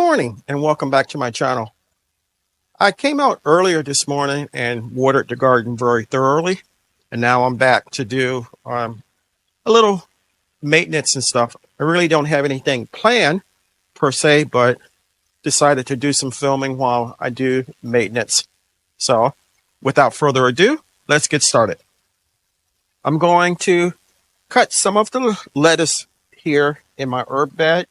morning and welcome back to my channel. I came out earlier this morning and watered the garden very thoroughly, and now I'm back to do a little maintenance and stuff. I really don't have anything planned per se, but decided to do some filming while I do maintenance. So without further ado, let's get started. I'm going to cut some of the lettuce here in my herb bed.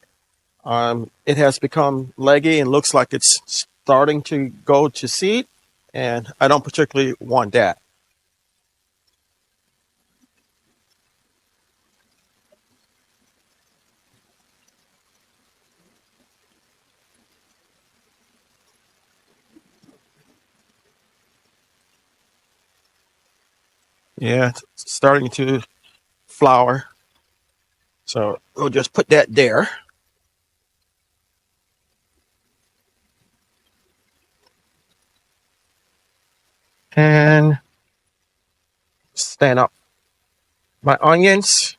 It has become leggy and looks like it's starting to go to seed, and I don't particularly want that. Yeah, it's starting to flower. So we'll just put that there. And stand up my onions.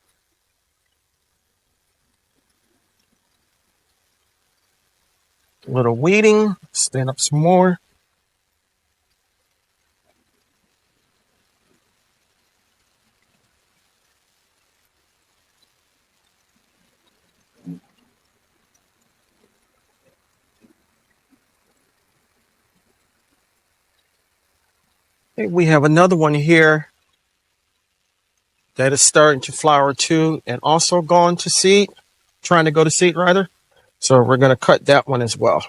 A little weeding. Stand up some more. Okay, we have another one here that is starting to flower too and also going to seed, trying to go to seed rather. So we're going to cut that one as well.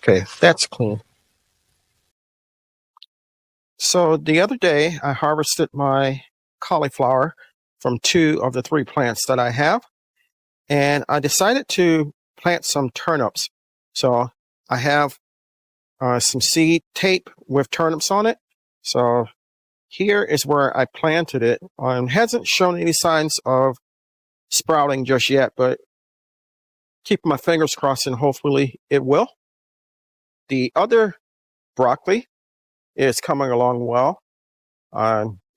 Okay, that's clean. So the other day I harvested my cauliflower from 2 of the 3 plants that I have, and I decided to plant some turnips. So I have some seed tape with turnips on it. So here is where I planted it. Hasn't shown any signs of sprouting just yet, but keep my fingers crossed and hopefully it will. The other broccoli is coming along well.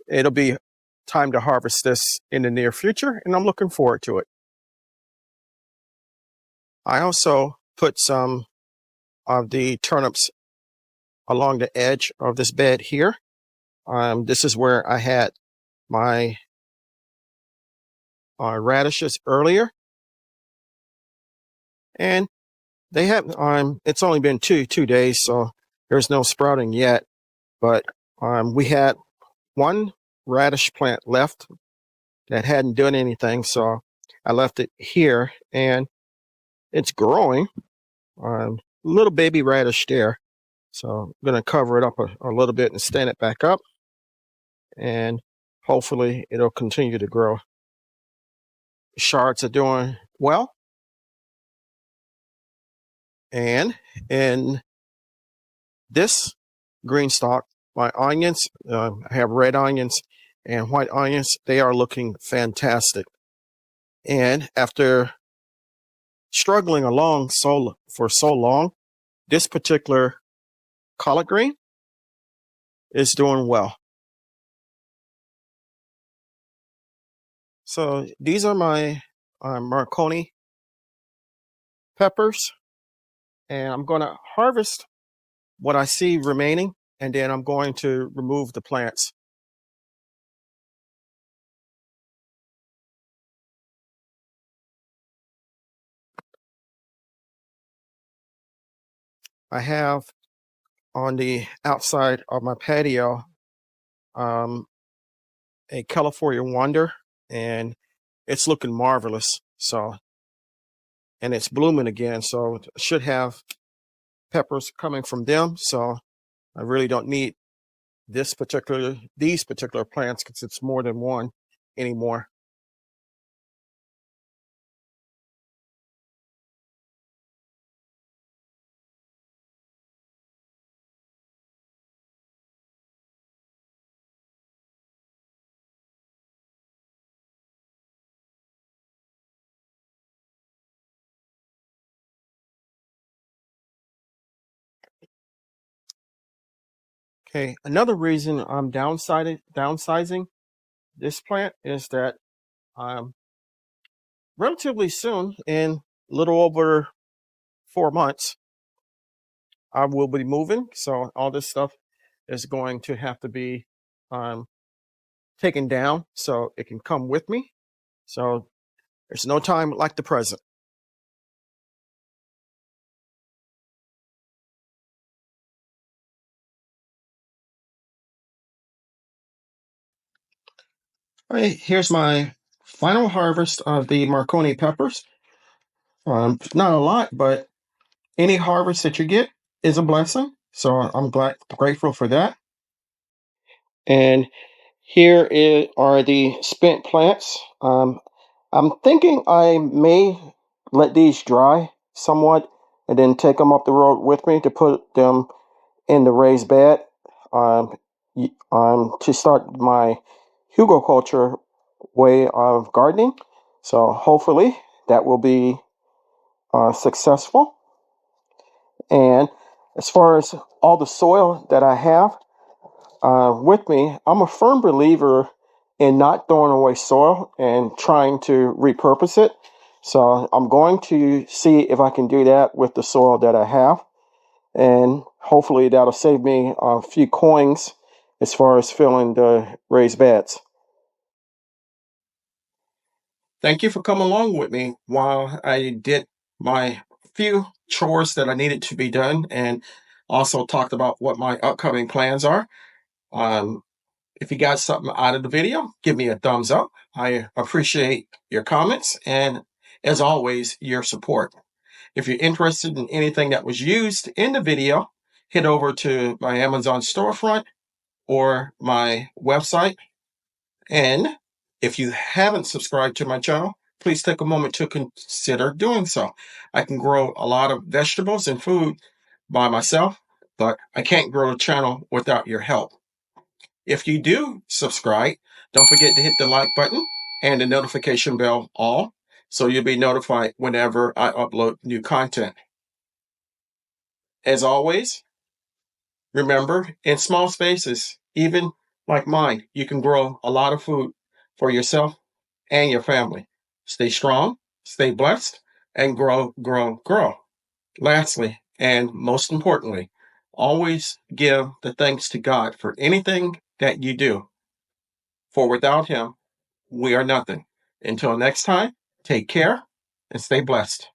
It'll be time to harvest this in the near future, and I'm looking forward to it. I also put some of the turnips along the edge of this bed here. This is where I had my radishes earlier, and they have it's only been two days, so there's no sprouting yet, but we had one radish plant left that hadn't done anything, so I left it here, and it's growing. Little baby radish there, so I'm going to cover it up a little bit and stand it back up, and hopefully it'll continue to grow. Shards are doing well, and in this green stalk, my onions, I have red onions and white onions. They are looking fantastic, and after struggling along for so long, this particular collard green is doing well. So these are my Marconi peppers, and I'm going to harvest what I see remaining, and then I'm going to remove the plants. I have on the outside of my patio a California Wonder, and it's looking marvelous. So, and it's blooming again, so I should have peppers coming from them. So I really don't need these particular plants because it's more than one anymore. Okay, another reason I'm downsizing this plant is that relatively soon, in a little over 4 months, I will be moving. So all this stuff is going to have to be um, taken down so it can come with me. So there's no time like the present. All right, here's my final harvest of the Marconi peppers. Not a lot, but any harvest that you get is a blessing. So I'm grateful for that. And are the spent plants. I'm thinking I may let these dry somewhat and then take them up the road with me to put them in the raised bed to start my Hugelkultur way of gardening. So hopefully that will be successful. And as far as all the soil that I have with me, I'm a firm believer in not throwing away soil and trying to repurpose it. So I'm going to see if I can do that with the soil that I have. And hopefully that'll save me a few coins as far as filling the raised beds. Thank you for coming along with me while I did my few chores that I needed to be done and also talked about what my upcoming plans are. Um, if you got something out of the video, give me a thumbs up. I appreciate your comments and, as always, your support. If you're interested in anything that was used in the video, head over to my Amazon storefront or my website. And if you haven't subscribed to my channel, please take a moment to consider doing so. I can grow a lot of vegetables and food by myself, but I can't grow a channel without your help. If you do subscribe, don't forget to hit the like button and the notification bell all, so you'll be notified whenever I upload new content. As always, remember, in small spaces, even like mine, you can grow a lot of food for yourself and your family. Stay strong, stay blessed, and grow, grow, grow. Lastly, and most importantly, always give the thanks to God for anything that you do, for without Him, we are nothing. Until next time, take care and stay blessed.